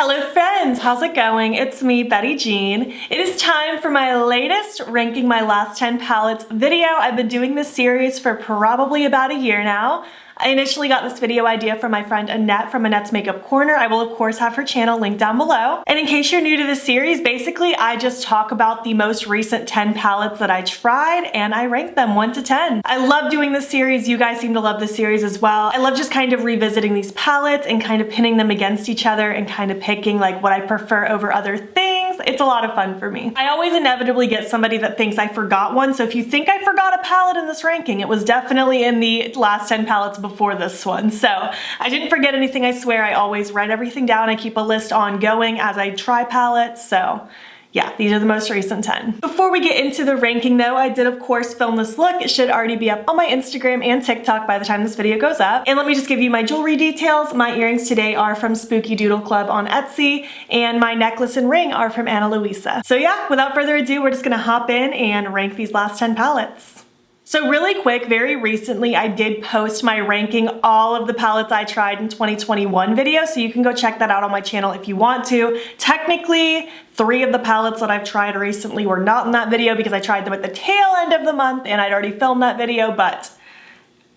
Hello friends, how's it going? It's me, Betty Jean. It is time for my latest ranking my last 10 palettes video. I've been doing this series for probably about a year now. I initially got this video idea from my friend Annette from Annette's Makeup Corner. I will of course have her channel linked down below. And in case you're new to this series, basically I just talk about the most recent 10 palettes that I tried and I rank them 1 to 10. I love doing this series. You guys seem to love this series as well. I love just kind of revisiting these palettes and kind of pinning them against each other and kind of picking like what I prefer over other things. It's a lot of fun for me. I always inevitably get somebody that thinks I forgot one, so if you think I forgot a palette in this ranking, it was definitely in the last 10 palettes before this one. So I didn't forget anything, I swear. I always write everything down. I keep a list ongoing as I try palettes, so yeah, these are the most recent 10. Before we get into the ranking though, I did of course film this look. It should already be up on my Instagram and TikTok by the time this video goes up. And let me just give you my jewelry details. My earrings today are from Spooky Doodle Club on Etsy, and my necklace and ring are from Ana Luisa. So yeah, without further ado, we're just gonna hop in and rank these last 10 palettes. So really quick, very recently I did post my ranking all of the palettes I tried in 2021 video, so you can go check that out on my channel if you want to. Technically, 3 of the palettes that I've tried recently were not in that video because I tried them at the tail end of the month and I'd already filmed that video, but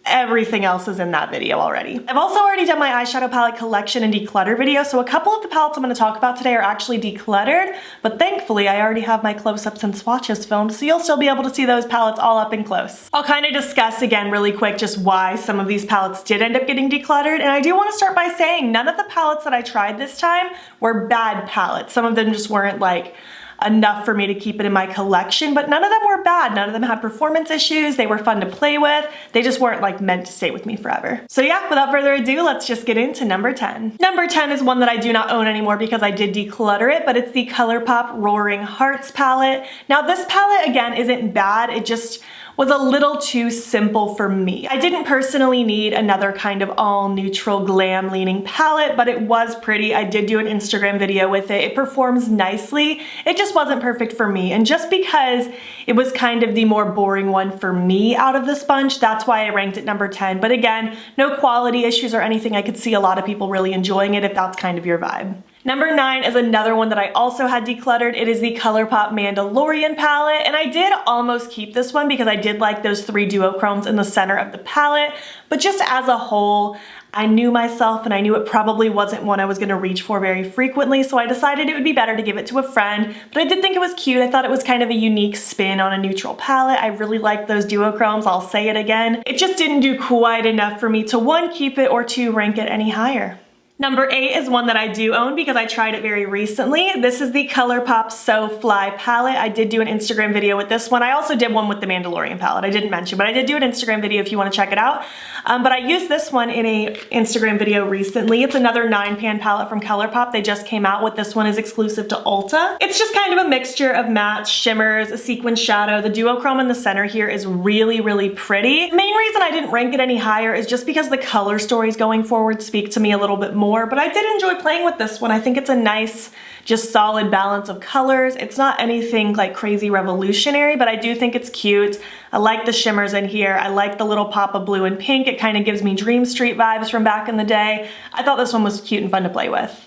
everything else is in that video already. I've also already done my eyeshadow palette collection and declutter video, so a couple of the palettes I'm going to talk about today are actually decluttered, but thankfully I already have my close-ups and swatches filmed, so you'll still be able to see those palettes all up and close. I'll kind of discuss again really quick just why some of these palettes did end up getting decluttered, and I do want to start by saying none of the palettes that I tried this time were bad palettes. Some of them just weren't like enough for me to keep it in my collection, but none of them were bad. None of them had performance issues. They were fun to play with. They just weren't like meant to stay with me forever. So yeah, without further ado, let's just get into number 10. Number 10 is one that I do not own anymore because I did declutter it, but it's the Colourpop Roaring Hearts palette. Now this palette again isn't bad. It just was a little too simple for me. I didn't personally need another kind of all neutral glam leaning palette, but it was pretty. I did do an Instagram video with it. It performs nicely. It just wasn't perfect for me. And just because it was kind of the more boring one for me out of this bunch, that's why I ranked it number 10. But again, no quality issues or anything. I could see a lot of people really enjoying it if that's kind of your vibe. Number 9 is another one that I also had decluttered. It is the Colourpop Mandalorian palette, and I did almost keep this one because I did like those 3 duochromes in the center of the palette, but just as a whole, I knew myself and I knew it probably wasn't one I was going to reach for very frequently, so I decided it would be better to give it to a friend, but I did think it was cute. I thought it was kind of a unique spin on a neutral palette. I really liked those duochromes, I'll say it again. It just didn't do quite enough for me to 1, keep it, or 2, rank it any higher. Number 8 is one that I do own because I tried it very recently. This is the Colourpop So Fly palette. I did do an Instagram video with this one. I also did one with the Mandalorian palette. I didn't mention, but I did do an Instagram video if you want to check it out. But I used this one in a Instagram video recently. It's another 9-pan palette from Colourpop. They just came out with this one is exclusive to Ulta. It's just kind of a mixture of mattes, shimmers, a sequin shadow. The duochrome in the center here is really, really pretty. The main reason I didn't rank it any higher is just because the color stories going forward speak to me a little bit more, but I did enjoy playing with this one. I think it's a nice, just solid balance of colors. It's not anything like crazy revolutionary, but I do think it's cute. I like the shimmers in here. I like the little pop of blue and pink. It kind of gives me Dream Street vibes from back in the day. I thought this one was cute and fun to play with.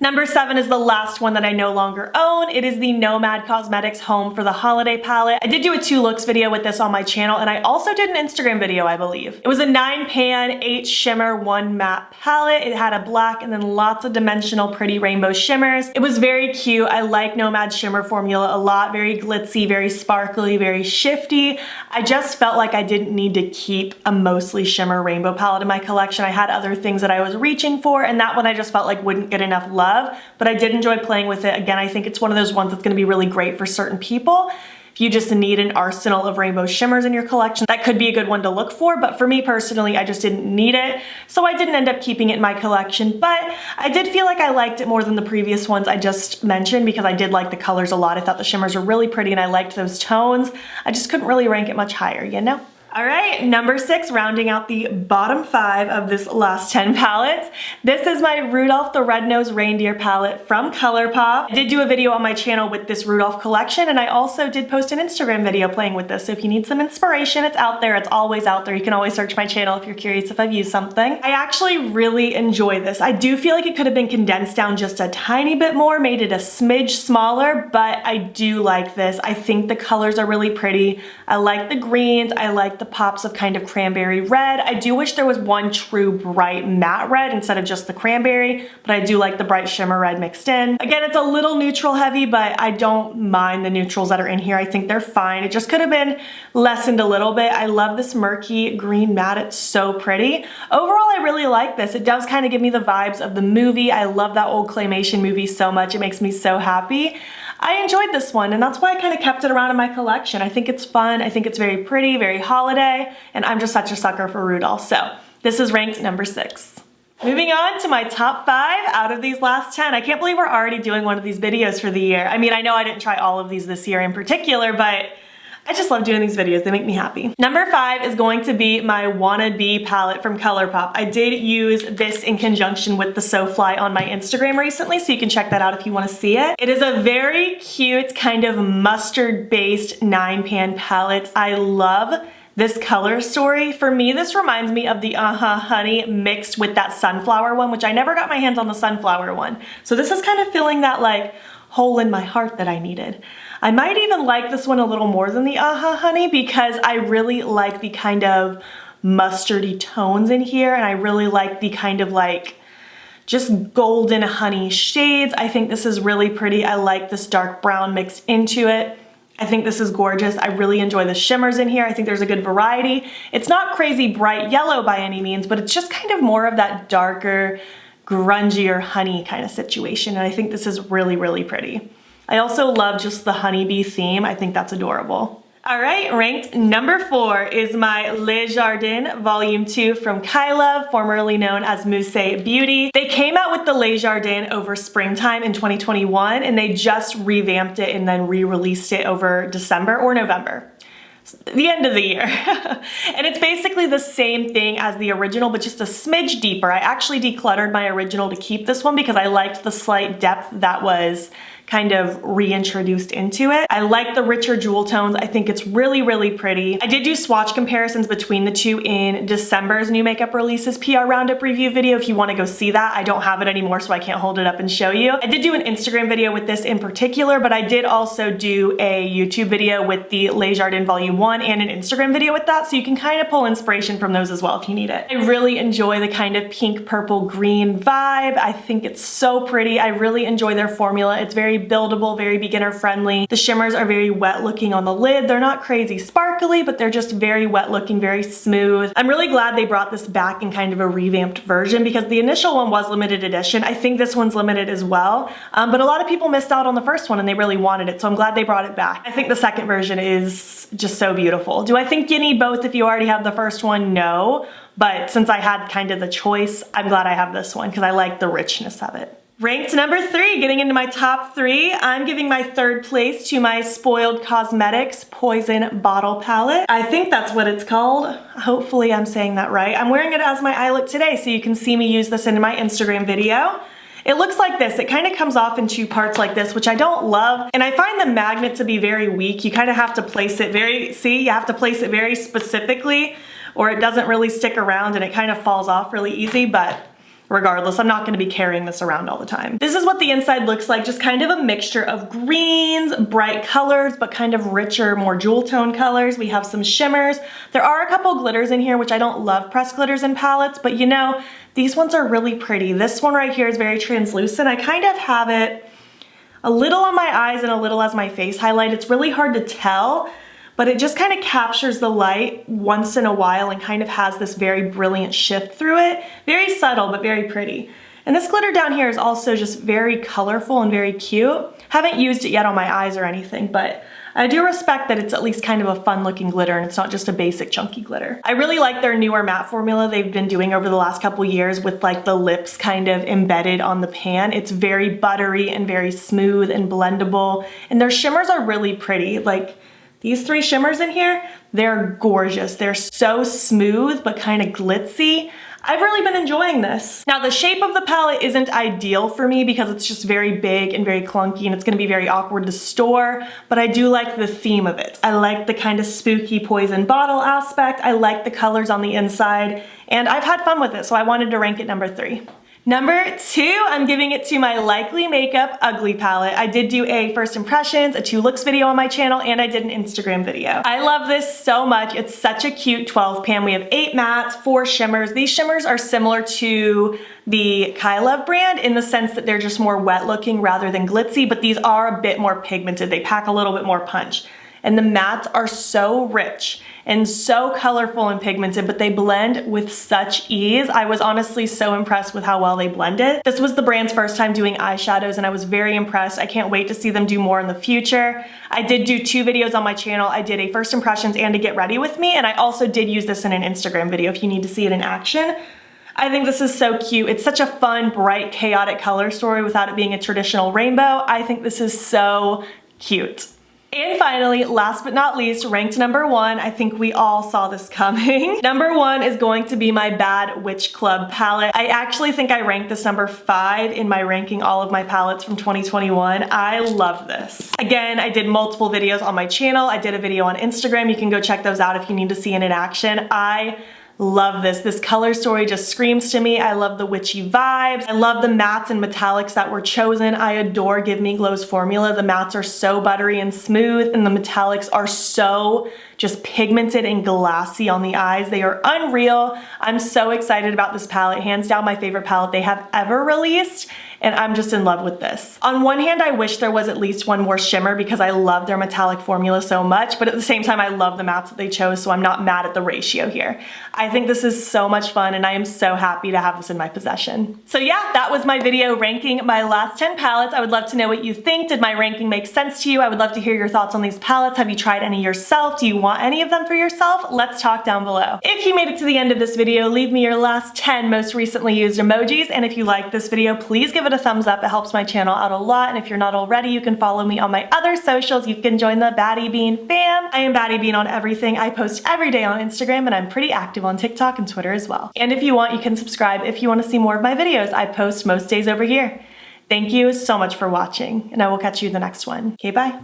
Number 7 is the last one that I no longer own. It is the MOTD Cosmetics Home for the Holiday palette. I did do a 2 looks video with this on my channel, and I also did an Instagram video, I believe. It was a 9-pan, 8 shimmer, 1 matte palette. It had a black and then lots of dimensional pretty rainbow shimmers. It was very cute. I like MOTD shimmer formula a lot. Very glitzy, very sparkly, very shifty. I just felt like I didn't need to keep a mostly shimmer rainbow palette in my collection. I had other things that I was reaching for, and that one I just felt like wouldn't get enough love. But I did enjoy playing with it. Again, I think it's one of those ones that's going to be really great for certain people. If you just need an arsenal of rainbow shimmers in your collection, that could be a good one to look for, but for me personally, I just didn't need it, so I didn't end up keeping it in my collection, but I did feel like I liked it more than the previous ones I just mentioned because I did like the colors a lot. I thought the shimmers were really pretty and I liked those tones. I just couldn't really rank it much higher, you know? All right, number 6, rounding out the bottom 5 of this last 10 palettes. This is my Rudolph the Red-Nosed Reindeer palette from Colourpop. I did do a video on my channel with this Rudolph collection, and I also did post an Instagram video playing with this. So if you need some inspiration, it's out there. It's always out there. You can always search my channel if you're curious if I've used something. I actually really enjoy this. I do feel like it could have been condensed down just a tiny bit more, made it a smidge smaller, but I do like this. I think the colors are really pretty. I like the greens. I like the pops of kind of cranberry red. I do wish there was one true bright matte red instead of just the cranberry, but I do like the bright shimmer red mixed in. Again, it's a little neutral heavy, but I don't mind the neutrals that are in here. I think they're fine. It just could have been lessened a little bit. I love this murky green matte. It's so pretty. Overall, I really like this. It does kind of give me the vibes of the movie. I love that old claymation movie so much. It makes me so happy. I enjoyed this one, and that's why I kind of kept it around in my collection. I think it's fun, I think it's very pretty, very holiday, and I'm just such a sucker for Rudolph, so this is ranked number 6. Moving on to my top 5 out of these last 10. I can't believe we're already doing one of these videos for the year. I mean, I know I didn't try all of these this year in particular, but I just love doing these videos. They make me happy. Number 5 is going to be my Wanna Be palette from Colourpop. I did use this in conjunction with the So Fly on my Instagram recently, so you can check that out if you want to see it. It is a very cute kind of mustard-based 9-pan palette. I love this color story. For me, this reminds me of the Honey mixed with that sunflower one, which I never got my hands on the sunflower one. So this is kind of filling that like hole in my heart that I needed. I might even like this one a little more than the Honey because I really like the kind of mustardy tones in here, and I really like the kind of like just golden honey shades. I think this is really pretty. I like this dark brown mixed into it. I think this is gorgeous. I really enjoy the shimmers in here. I think there's a good variety. It's not crazy bright yellow by any means, but it's just kind of more of that darker, grungier honey kind of situation, and I think this is really, really pretty. I also love just the honeybee theme. I think that's adorable. All right, ranked number 4 is my Le Jardin Volume 2 from Kaleidos, formerly known as Mousse Beauty. They came out with the Le Jardin over springtime in 2021, and they just revamped it and then re-released it over December or November. The end of the year. And it's basically the same thing as the original, but just a smidge deeper. I actually decluttered my original to keep this one because I liked the slight depth that was kind of reintroduced into it. I like the richer jewel tones. I think it's really, really pretty. I did do swatch comparisons between the two in December's New Makeup Releases PR Roundup review video if you want to go see that. I don't have it anymore, so I can't hold it up and show you. I did do an Instagram video with this in particular, but I did also do a YouTube video with the Le Jardin Volume 1 and an Instagram video with that, so you can kind of pull inspiration from those as well if you need it. I really enjoy the kind of pink, purple, green vibe. I think it's so pretty. I really enjoy their formula. It's very buildable, very beginner friendly. The shimmers are very wet looking on the lid. They're not crazy sparkly, but they're just very wet looking, very smooth. I'm really glad they brought this back in kind of a revamped version because the initial one was limited edition. I think this one's limited as well, but a lot of people missed out on the first one and they really wanted it, so I'm glad they brought it back. I think the second version is just so beautiful. Do I think you need both if you already have the first one? No, but since I had kind of the choice, I'm glad I have this one because I like the richness of it. Ranked number 3, getting into my top 3, I'm giving my 3rd place to my Spoiled Cosmetics Poison Bottle Palette. I think that's what it's called. Hopefully I'm saying that right. I'm wearing it as my eye look today, so you can see me use this in my Instagram video. It looks like this. It kind of comes off in 2 parts like this, which I don't love. And I find the magnet to be very weak. You kind of have to place it you have to place it very specifically or it doesn't really stick around and it kind of falls off really easy, but regardless, I'm not going to be carrying this around all the time. This is what the inside looks like, just kind of a mixture of greens, bright colors, but kind of richer, more jewel tone colors. We have some shimmers. There are a couple glitters in here, which I don't love pressed glitters in palettes, but you know, these ones are really pretty. This one right here is very translucent. I kind of have it a little on my eyes and a little as my face highlight. It's really hard to tell, but it just kind of captures the light once in a while and kind of has this very brilliant shift through it. Very subtle, but very pretty. And this glitter down here is also just very colorful and very cute. Haven't used it yet on my eyes or anything, but I do respect that it's at least kind of a fun looking glitter and it's not just a basic chunky glitter. I really like their newer matte formula they've been doing over the last couple years with like the lips kind of embedded on the pan. It's very buttery and very smooth and blendable, and their shimmers are really pretty. Like, These three shimmers in here, they're gorgeous. They're so smooth, but kind of glitzy. I've really been enjoying this. Now the shape of the palette isn't ideal for me because it's just very big and very clunky and it's gonna be very awkward to store, but I do like the theme of it. I like the kind of spooky poison bottle aspect. I like the colors on the inside and I've had fun with it, so I wanted to rank it number 3. Number 2, I'm giving it to my Likely Makeup Ugly palette. I did do a first impressions, a 2 looks video on my channel, and I did an Instagram video. I love this so much. It's such a cute 12 pan. We have 8 mattes, 4 shimmers. These shimmers are similar to the Kaleidos brand in the sense that they're just more wet looking rather than glitzy, but these are a bit more pigmented. They pack a little bit more punch. And the mattes are so rich and so colorful and pigmented, but they blend with such ease. I was honestly so impressed with how well they blended. This was the brand's first time doing eyeshadows and I was very impressed. I can't wait to see them do more in the future. I did do 2 videos on my channel. I did a first impressions and a get ready with me, and I also did use this in an Instagram video if you need to see it in action. I think this is so cute. It's such a fun, bright, chaotic color story without it being a traditional rainbow. I think this is so cute. And finally, last but not least, ranked number 1, I think we all saw this coming. Number 1 is going to be my Bad Witch Club palette. I actually think I ranked this number 5 in my ranking all of my palettes from 2021. I love this. Again, I did multiple videos on my channel. I did a video on Instagram. You can go check those out if you need to see it in action. I love this. This color story just screams to me. I love the witchy vibes. I love the mattes and metallics that were chosen. I adore Give Me Glow's formula. The mattes are so buttery and smooth, and the metallics are so just pigmented and glassy on the eyes. They are unreal. I'm so excited about this palette. Hands down my favorite palette they have ever released, and I'm just in love with this. On one hand, I wish there was at least one more shimmer because I love their metallic formula so much, but at the same time, I love the mattes that they chose, so I'm not mad at the ratio here. I think this is so much fun, and I am so happy to have this in my possession. So yeah, that was my video ranking my last 10 palettes. I would love to know what you think. Did my ranking make sense to you? I would love to hear your thoughts on these palettes. Have you tried any yourself? Do you want any of them for yourself? Let's talk down below. If you made it to the end of this video, leave me your last 10 most recently used emojis, and if you liked this video, please give it a thumbs up. It helps my channel out a lot, and if you're not already, you can follow me on my other socials. You can join the battybean fam. I am battybean on everything. I post every day on Instagram, and I'm pretty active on TikTok and Twitter as well. And if you want, you can subscribe if you want to see more of my videos. I post most days over here. Thank you so much for watching, and I will catch you in the next one. Okay, bye.